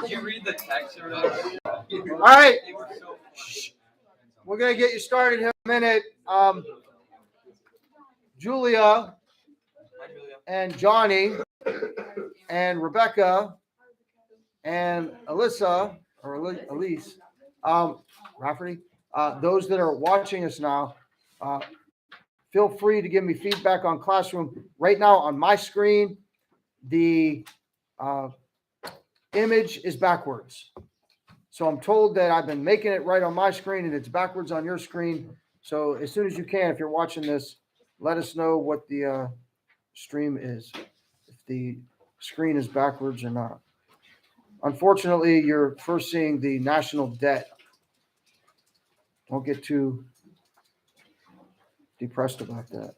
Did you read the text or whatever? All right. We're going to get you started here in a minute. Julia and Johnny and Rebecca and Alyssa or Elise Rafferty, those that are watching us now, feel free to give me feedback on Classroom. Right now on my screen, the image is backwards. So I'm told that I've been making it right on my screen and it's backwards on your screen. So as soon as you can, if you're watching this, let us know what the stream is, if the screen is backwards or not. Unfortunately, you're first seeing the national debt. Don't get too depressed about that.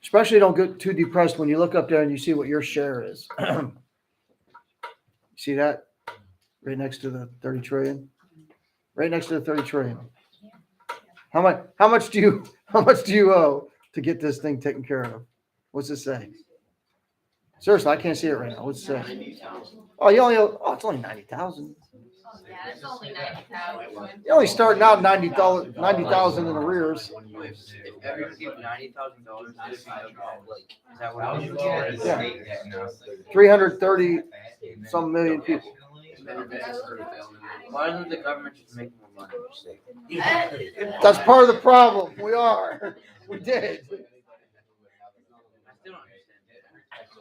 Especially don't get too depressed when you look up there and you see what your share is. See that? Right next to the 30 trillion. Right next to the 30 trillion. How much do you owe to get this thing taken care of? What's it say? Seriously, I can't see it right now. What's it say? Oh, you only owe, it's only 90,000. Yeah, it's only 90,000. You're only starting out 90,000 in arrears. If everyone gave $90,000, is that what it is? Yeah. 330 some million people. Why doesn't the government just make more money? That's part of the problem. We are. We did. I still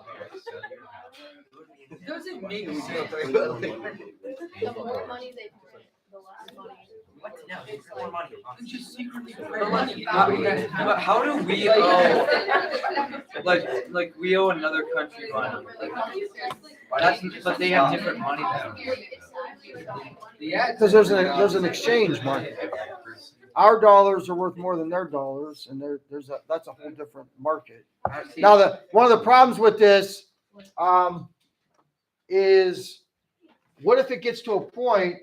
don't understand. It doesn't make sense. The more money they print, the less money. Just secretly But how do we owe, like we owe another country money? But they have different money than us. Because there's an exchange market. Our dollars are worth more than their dollars, and that's a whole different market. Now, one of the problems with this is, what if it gets to a point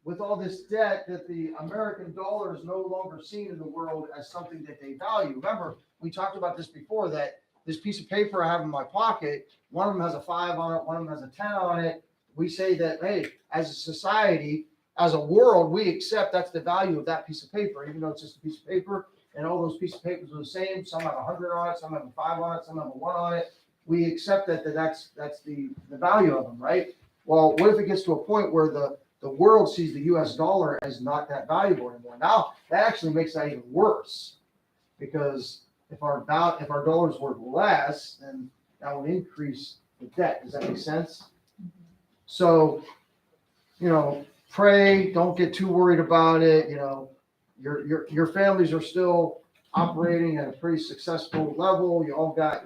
with all this debt that the American dollar is no longer seen in the world as something that they value? Remember, we talked about this before, that this piece of paper I have in my pocket, one of them has a 5 on it, one of them has a 10 on it. We say that, hey, as a society, as a world, we accept that's the value of that piece of paper, even though it's just a piece of paper, and all those pieces of papers are the same. Some have 100 on it, some have a 5 on it, some have a 1 on it. We accept that's the value of them, right? Well, what if it gets to a point where the world sees the US dollar as not that valuable anymore? Now, that actually makes that even worse, because if our dollar is worth less, then that would increase the debt. Does that make sense? So, pray, don't get too worried about it. Your families are still operating at a pretty successful level. You all got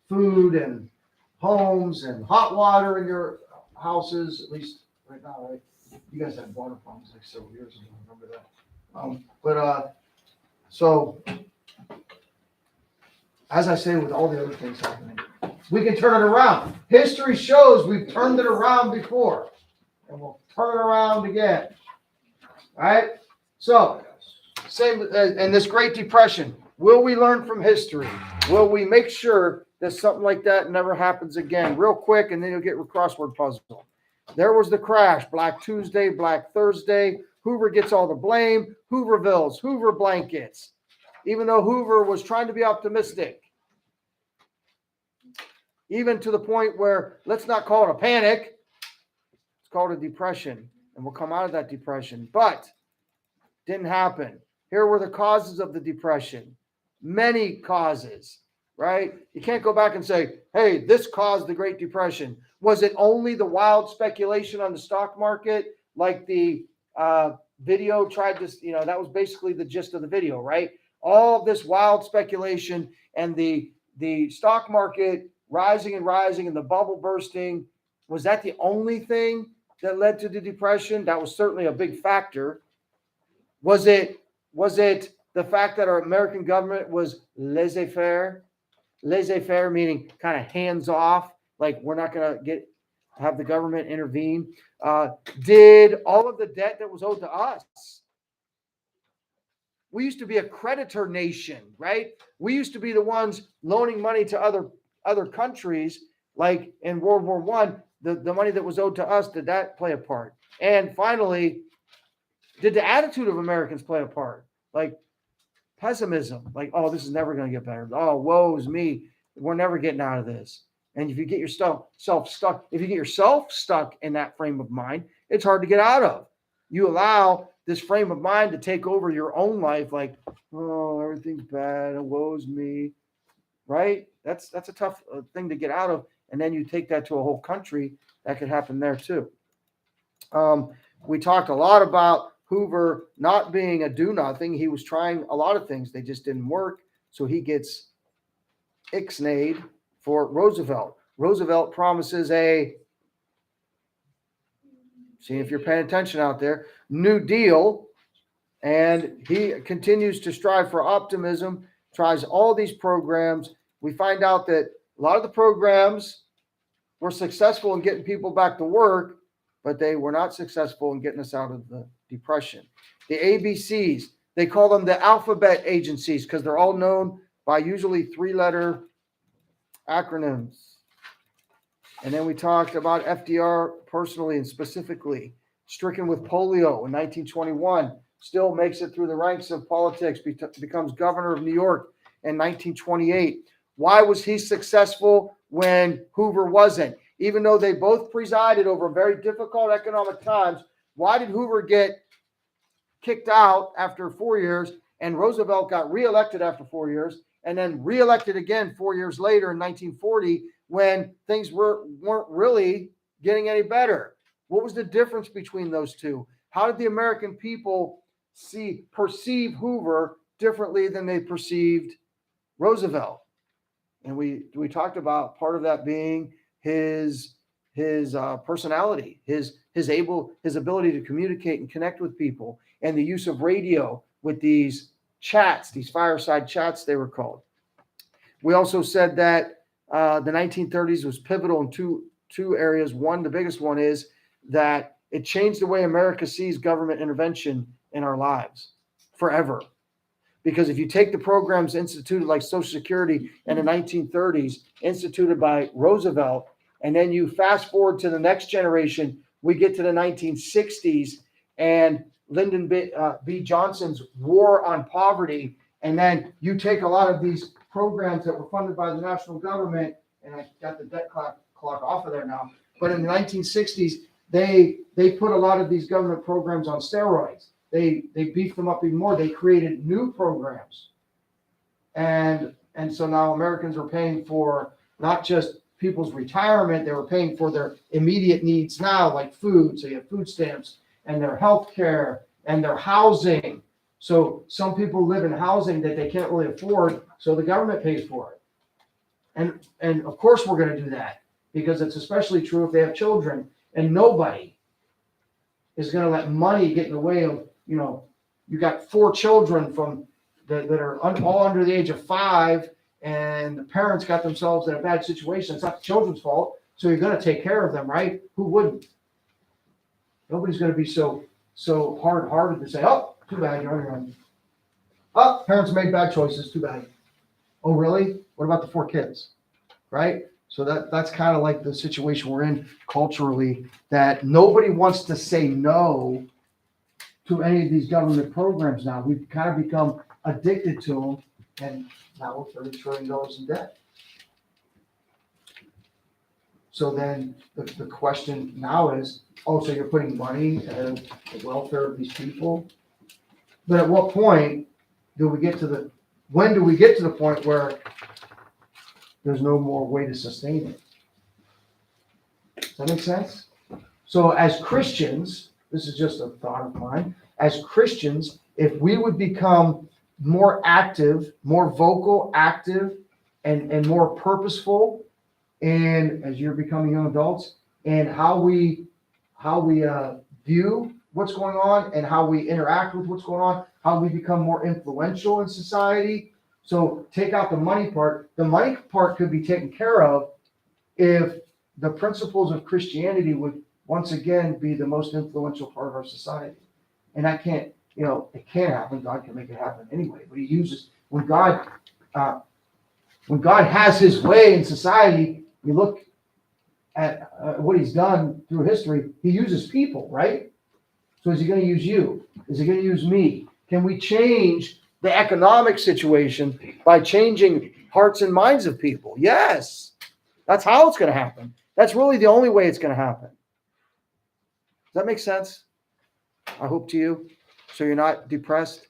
food and homes and hot water in your houses, at least right now, right? You guys had water problems like several years ago. I remember that. So as I say, with all the other things happening, we can turn it around. History shows we've turned it around before, and we'll turn it around again. All right. So, same in this Great Depression. Will we learn from history? Will we make sure that something like that never happens again? Real quick, and then you'll get a crossword puzzle. There was the crash, Black Tuesday, Black Thursday. Hoover gets all the blame. Hoovervilles, Hoover blankets. Even though Hoover was trying to be optimistic. Even to the point where, let's not call it a panic. It's called a depression. And we'll come out of that depression. But didn't happen. Here were the causes of the depression. Many causes, right? You can't go back and say, hey, this caused the Great Depression. Was it only the wild speculation on the stock market, like the video tried to, that was basically the gist of the video, right? All this wild speculation and the stock market rising and rising and the bubble bursting. Was that the only thing that led to the depression? That was certainly a big factor. Was it the fact that our American government was laissez-faire? Laissez-faire meaning kind of hands off, like we're not going to have the government intervene. Did all of the debt that was owed to us? We used to be a creditor nation, right? We used to be the ones loaning money to other countries, like in World War One, the money that was owed to us, did that play a part? And finally, did the attitude of Americans play a part? Like pessimism, like, oh, this is never going to get better. Oh, woe's me. We're never getting out of this. And if you get yourself stuck, if you get yourself stuck in that frame of mind, it's hard to get out of. You allow this frame of mind to take over your own life, like, oh, everything's bad, and woe's me, right? That's a tough thing to get out of. And then you take that to a whole country, that could happen there too. We talked a lot about Hoover not being a do-nothing. He was trying a lot of things. They just didn't work. So he gets ixnayed for Roosevelt. Roosevelt promises see if you're paying attention out there, New Deal. And he continues to strive for optimism, tries all these programs. We find out that a lot of the programs were successful in getting people back to work, but they were not successful in getting us out of the Depression. The ABCs, they call them the alphabet agencies because they're all known by usually 3-letter acronyms. And then we talked about FDR personally and specifically, stricken with polio in 1921, still makes it through the ranks of politics, becomes governor of New York in 1928. Why was he successful when Hoover wasn't? Even though they both presided over very difficult economic times, why did Hoover get kicked out after 4 years and Roosevelt got reelected after 4 years and then reelected again 4 years later in 1940 when things weren't really getting any better? What was the difference between those two? How did the American people perceive Hoover differently than they perceived Roosevelt? And we talked about part of that being his personality, his ability to communicate and connect with people, and the use of radio with these chats, these fireside chats they were called. We also said that the 1930s was pivotal in two areas. One, the biggest one, is that it changed the way America sees government intervention in our lives forever. Because if you take the programs instituted like Social Security in the 1930s, instituted by Roosevelt, and then you fast forward to the next generation, we get to the 1960s and Lyndon B. Johnson's War on Poverty. And then you take a lot of these programs that were funded by the national government, and I got the debt clock off of there now. But in the 1960s, they put a lot of these government programs on steroids. They beefed them up even more. They created new programs. And so now Americans are paying for not just people's retirement, they were paying for their immediate needs now, like food. So you have food stamps and their health care and their housing. So some people live in housing that they can't really afford, so the government pays for it. And of course we're going to do that because it's especially true if they have children, and nobody is going to let money get in the way of, you got 4 children that are all under the age of 5, and the parents got themselves in a bad situation. It's not the children's fault, so you're going to take care of them, right? Who wouldn't? Nobody's going to be so hard-hearted to say, oh, too bad, you're on your own. Oh, parents made bad choices, too bad. Oh, really? What about the 4 kids? Right? So that's kind of like the situation we're in culturally, that nobody wants to say no to any of these government programs now. We've kind of become addicted to them, and now we're $30 trillion in debt. So then the question now is, so you're putting money in the welfare of these people? But at what point do we get to the point where there's no more way to sustain it? Does that make sense? So as Christians, this is just a thought of mine, as Christians, if we would become more active, more vocal, active, and more purposeful, and as you're becoming young adults, and how we view what's going on and how we interact with what's going on, how we become more influential in society. So take out the money part. The money part could be taken care of if the principles of Christianity would once again be the most influential part of our society. And that can't, it can't happen. God can make it happen anyway. But he uses, when God When God has his way in society, you look at what he's done through history, he uses people, right? So is he going to use you? Is he going to use me? Can we change the economic situation by changing hearts and minds of people? Yes. That's how it's going to happen. That's really the only way it's going to happen. Does that make sense? I hope to you. So you're not depressed.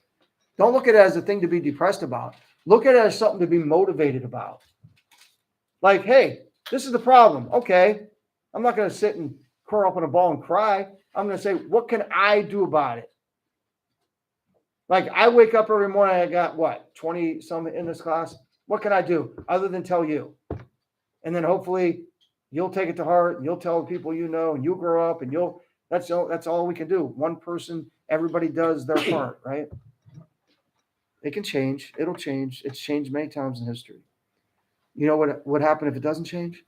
Don't look at it as a thing to be depressed about. Look at it as something to be motivated about. Like, hey, this is the problem. Okay. I'm not going to sit and curl up in a ball and cry. I'm going to say, what can I do about it? Like, I wake up every morning, I got what, 20 some in this class? What can I do other than tell you? And then hopefully you'll take it to heart and you'll tell the people you know, and you'll grow up and that's all we can do. One person, everybody does their part, right? It can change. It'll change. It's changed many times in history. You know what would happen if it doesn't change?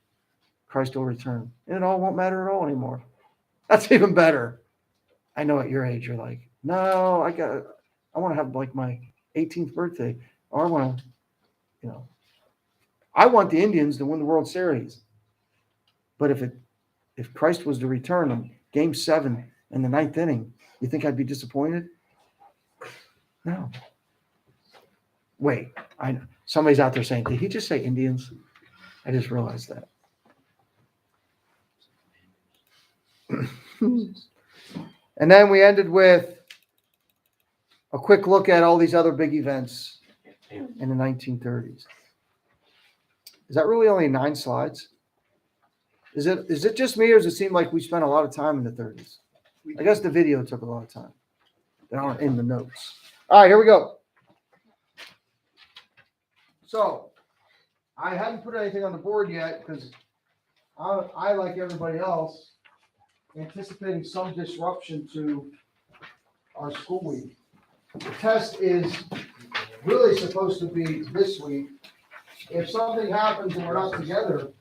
Christ will return. And it all won't matter at all anymore. That's even better. I know at your age, you're like, no, I want to have like my 18th birthday. Or I want the Indians to win the World Series. But if Christ was to return in Game 7 in the 9th inning, you think I'd be disappointed? No. Wait, I know. Somebody's out there saying, did he just say Indians? I just realized that. And then we ended with a quick look at all these other big events in the 1930s. Is that really only 9 slides? Is it just me, or does it seem like we spent a lot of time in the 30s? I guess the video took a lot of time. They aren't in the notes. All right, here we go. So I haven't put anything on the board yet because I, like everybody else, anticipating some disruption to our school week. The test is really supposed to be this week. If something happens and we're not together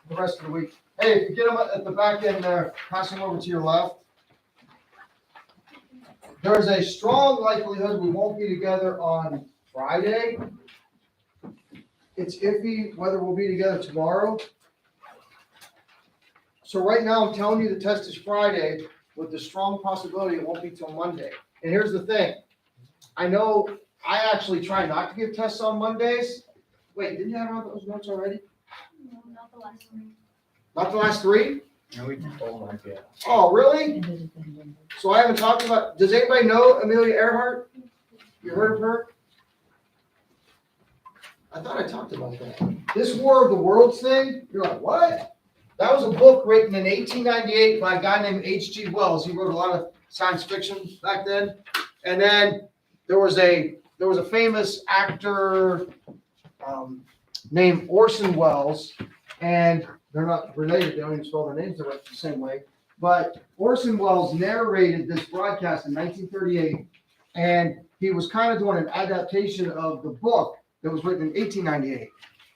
the rest of the week, hey, if you get them at the back end there, pass them over to your left. There's a strong likelihood we won't be together on Friday. It's iffy whether we'll be together tomorrow. So right now, I'm telling you the test is Friday with the strong possibility it won't be till Monday. And here's the thing. I know I actually try not to give tests on Mondays. Wait, didn't you have all those notes already? No, not the last one. Not the last 3? No, we told them, yeah. Oh, really? So I haven't talked about, does anybody know Amelia Earhart? You heard of her? I thought I talked about that. This War of the Worlds thing, you're like, what? That was a book written in 1898 by a guy named H.G. Wells. He wrote a lot of science fiction back then. And then there was a famous actor named Orson Welles, and they're not related. They don't even spell their names the same way. But Orson Welles narrated this broadcast in 1938, and he was kind of doing an adaptation of the book that was written in 1898.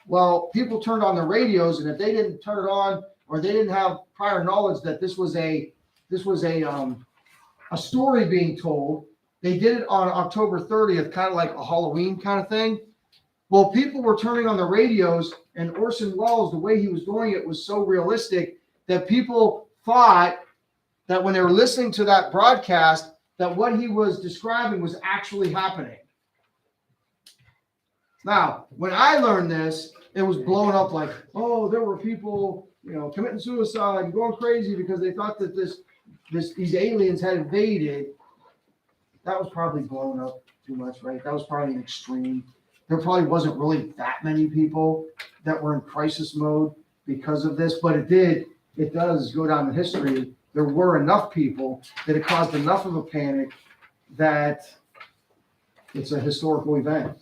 Well, people turned on their radios, and if they didn't turn it on or they didn't have prior knowledge that this was a story being told, they did it on October 30th, kind of like a Halloween kind of thing. Well, people were turning on the radios, and Orson Welles, the way he was doing it was so realistic that people thought that when they were listening to that broadcast, that what he was describing was actually happening. Now, when I learned this, it was blown up like, oh, there were people, committing suicide and going crazy because they thought that these aliens had invaded. That was probably blown up too much, right? That was probably an extreme. There probably wasn't really that many people that were in crisis mode because of this, but it does go down in history. There were enough people that it caused enough of a panic that it's a historical event.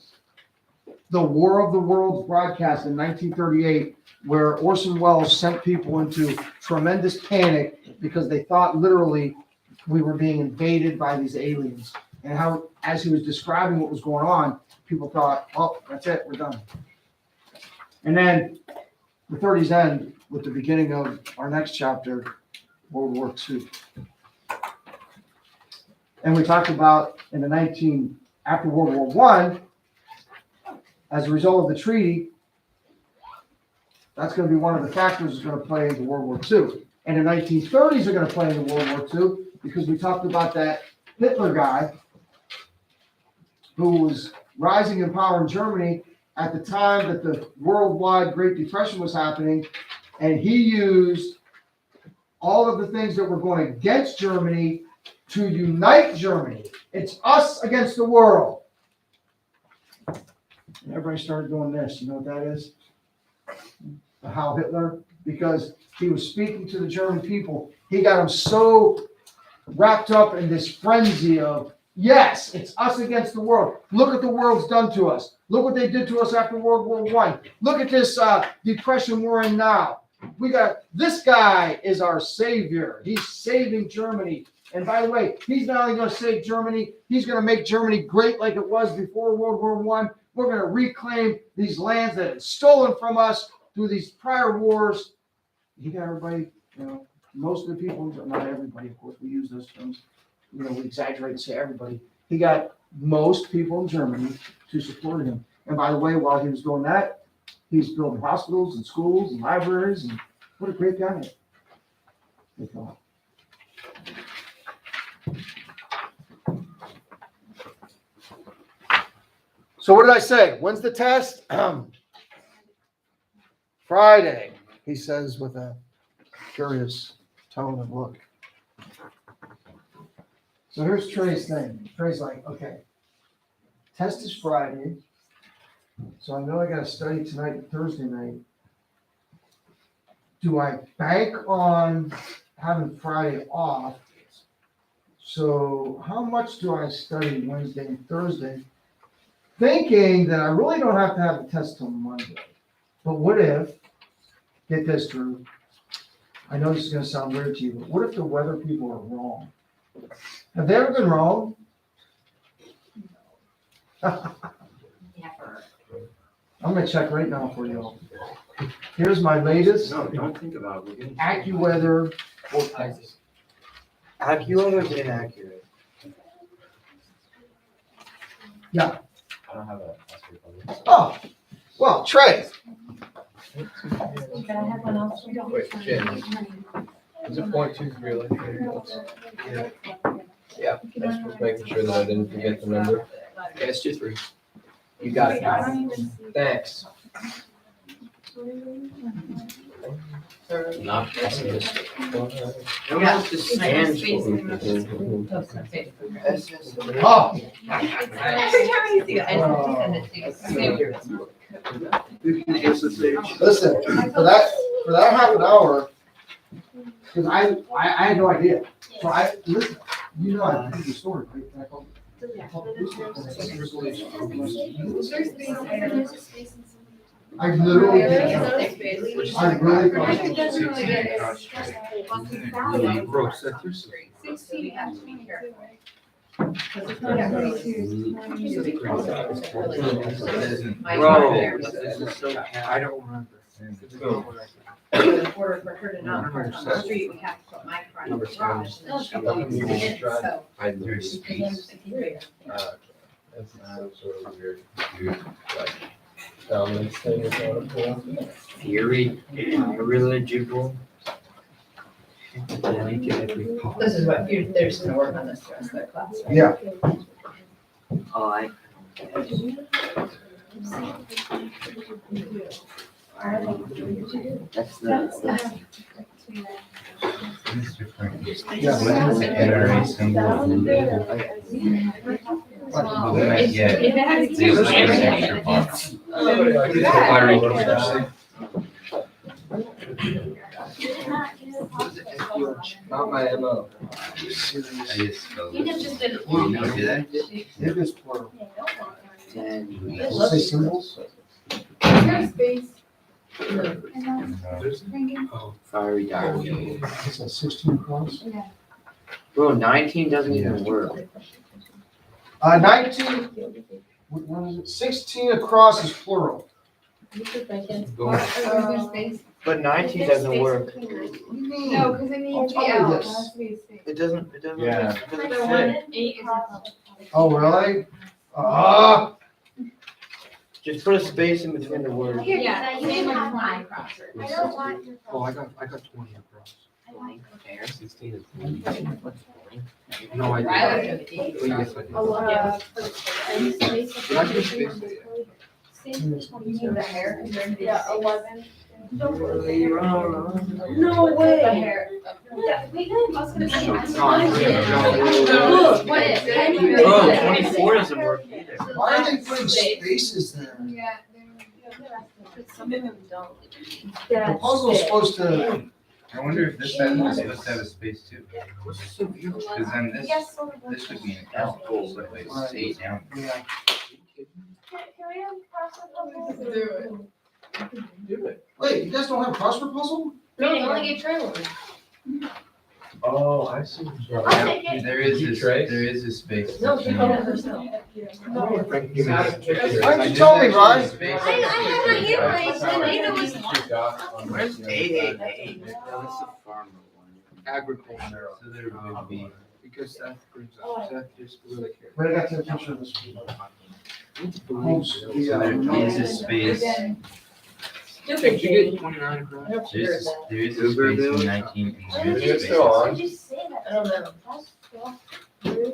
The War of the Worlds broadcast in 1938, where Orson Welles sent people into tremendous panic because they thought literally we were being invaded by these aliens. And how, as he was describing what was going on, people thought, oh, that's it, we're done. And then the 30s end with the beginning of our next chapter, World War II. And we talked about after World War I, as a result of the treaty, that's gonna be one of the factors that's gonna play into World War II. And the 1930s are gonna play into World War II, because we talked about that Hitler guy who was rising in power in Germany at the time that the worldwide Great Depression was happening, and he used all of the things that were going against Germany to unite Germany. It's us against the world. And everybody started doing this. You know what that is? The Heil Hitler, because he was speaking to the German people. He got them so wrapped up in this frenzy of, yes, it's us against the world. Look what the world's done to us. Look what they did to us after World War I. Look at this depression we're in now. We got, this guy is our savior. He's saving Germany. And by the way, he's not only going to save Germany, he's going to make Germany great like it was before World War I. We're going to reclaim these lands that had stolen from us through these prior wars. He got everybody, you know, most of the people, not everybody, of course, we use those terms, you know, we exaggerate and say everybody. He got most people in Germany to support him. And by the way, while he was doing that, he's building hospitals and schools and libraries, and what a great guy. They thought. So what did I say? When's the test? Friday, he says with a curious tone and look. So here's Trey's thing. Trey's like, okay, test is Friday, so I know I got to study tonight and Thursday night. Do I bank on having Friday off? So how much do I study Wednesday and Thursday? Thinking that I really don't have to have the test till Monday. But what if, get this, Drew, I know this is going to sound weird to you, but what if the weather people are wrong? Have they ever been wrong? I'm going to check right now for you all. Here's my latest No, don't think about it. AccuWeather forecast. AccuWeather is inaccurate. Yeah. I don't have a password for this. Oh, well, Trey. Can I have one else? Wait, Jim. Is it 0.23? Yeah, I was just making sure that I didn't forget the number. Okay, it's 2-3. You got it, guys. Thanks. Not pessimistic. What else is Spanish for? That's just. Oh, Every time I see it, I just send it to you. listen, for that half an hour, because I had no idea. So listen, you know, I told the story, right? And I told- I literally did. I really So we have to be careful. Bro, this is so bad. I don't remember. In order for her to not park on the street, we have to put my car in the garage. And then she walks in it, so. I lose Because it's That's sort of weird. Like, dominance thing is not a pull. Theory, religible. This is what, they're just gonna work on this the rest of their class, right? Yeah. Oh, I. That's the. Not my MO. You just did. It is plural. And Does it say symbols? fiery dart. It says 16 across. Bro, 19 doesn't even work. 19, what is it? 16 across is plural. But 19 doesn't work. No, because it needs to be I'll out. do It has to be a space. It doesn't, Yeah. it doesn't fit. Eight is. Oh, really? Ah, Just put a space in between the words. Yeah, you didn't have mine crossword. I don't want. Oh, I got 20 across. Fair, 16 is. No, I Riley. didn't. The hair. Yeah, 11. No way. The hair. Yeah, we did. I was gonna say. Look, what is it? Oh, 24 doesn't work either. Why are they putting spaces there? Yeah. Some of them don't. The puzzle's supposed to. I wonder if this is supposed to have a space too. Because then this would be an L, so if it's 8 down. Can we have crossword puzzles? Do it. Wait, you guys don't have a crossword puzzle? No, they only get trailer. Oh, I see. I'll take it. There is You this, trace? there is a space. No, she called it herself. Why didn't you tell me, Ryan? I had my earrings and Ada was. Where's A? That's the farmer one. Agriculture. So there would be. Because Seth brings up, Seth just really cares. But I got to picture of this. So there is a space, Stupid thing. 29 across? there is a space in 19. and there is a It's still on. Did you say that? I don't know. That's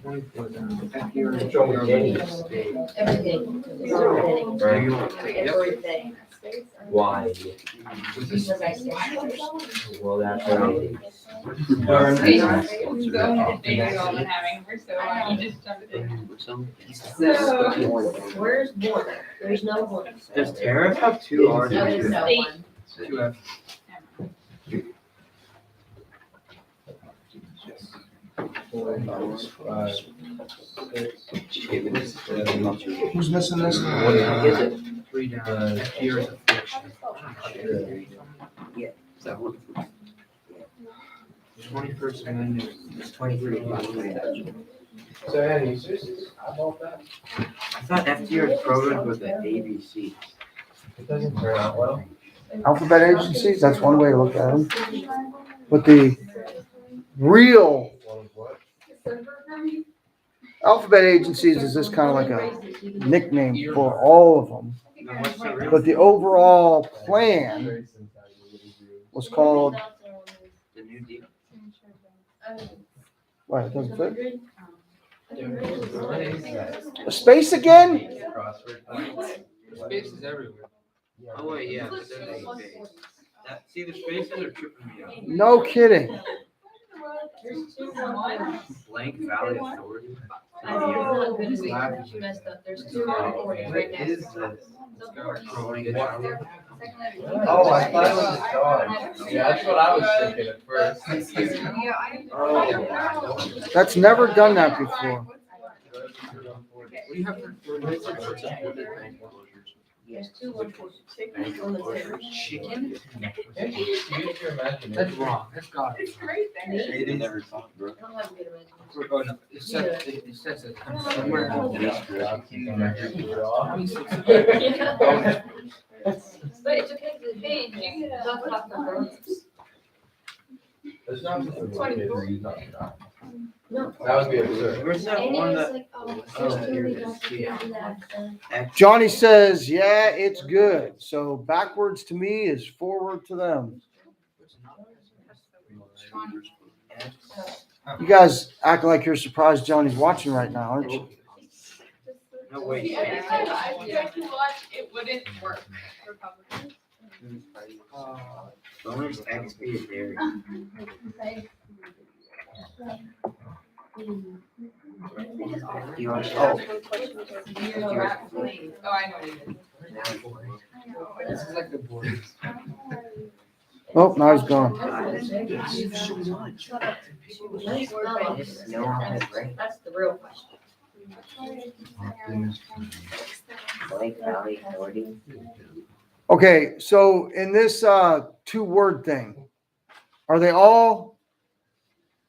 24 down. Back here. Show me games. Everything. Everything. Everything. Why? Because I said. Well, that's right. Where's one? There's no one. Does Tara have two R's? No, there's no one. 2F. Who's missing this? Is it? 3 down. Back here is a fiction. 21st Amendment. It's 23. So Andy, seriously, I bought that. I thought FDR's program was the ABC. It doesn't turn out well. Alphabet agencies, that's one way to look at them. But the real One of what? alphabet agencies is just kind of like a nickname for all of them. Then what's the real? But the overall plan was called, The New Deal. what, it doesn't fit? A space again? Crossword. Spaces everywhere. Oh, wait, yeah, but then they space. That, see, the spaces are tripping me out. No kidding. Blank Valley Authority. I don't know how good is it? She messed up. There's two recordings right What next is to this? it. Growing Valley? Oh, I thought it was a dog. Yeah, that's what I was thinking at first. Oh. That's never done that before. There's two on the table. Chicken? Andy, use your imagination. That's wrong, that's God. They never talked, bro. I don't have a good imagination. Oh, no, it says, it says it somewhere. But it's okay because it's changed. You can talk about the grown-ups. It's not just a one kid reason. No. That would be absurd. Where's that And one it's that? like, oh, Oh, there's here two it legal is. documents. Johnny says, yeah, it's good. So backwards to me is forward to them. You guys act like you're surprised Johnny's watching right now, aren't you? No, wait. Anytime I tried to watch, it wouldn't work. Republicans. Bonus XP is there. FDR. Oh, I know what it is. This is like the board. Oh, now he's gone. That's the real question. Blank Valley Authority. Okay, so in this two-word thing, are they all,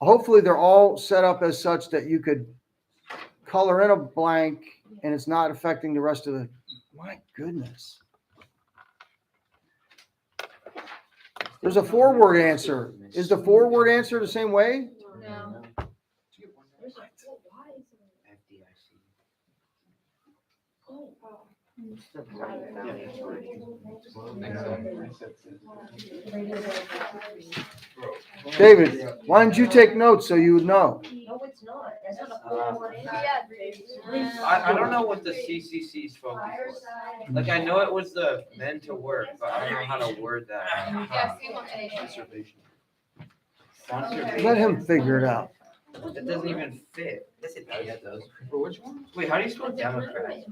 hopefully they're all set up as such that you could color in a blank and it's not affecting the rest of the, my goodness. There's a four-word answer. Is the four-word answer the same way? No. FDIC. David, why didn't you take notes so you would know? No, it's not. That's not a full one. I don't know what the CCC's focus was. Like, I know it was the men to work, but I don't know how to word that. Yeah, same on A. Let him figure it out. It doesn't even fit. Yes, it does. Yeah, it does. For which one? Wait, how do you spell Democrat?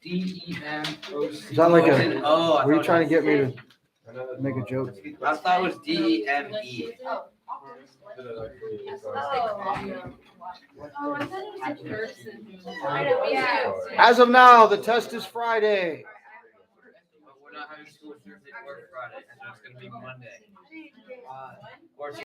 DEMOC. Is that like a, Oh, I were you thought trying to it get me to I know there's make a lot. joke? I thought it was DEME. Did it actually- Oh, I thought it was a person. I know, yeah. As of now, the test is Friday. But we're not having school Thursday or Friday, so it's gonna be Monday. Or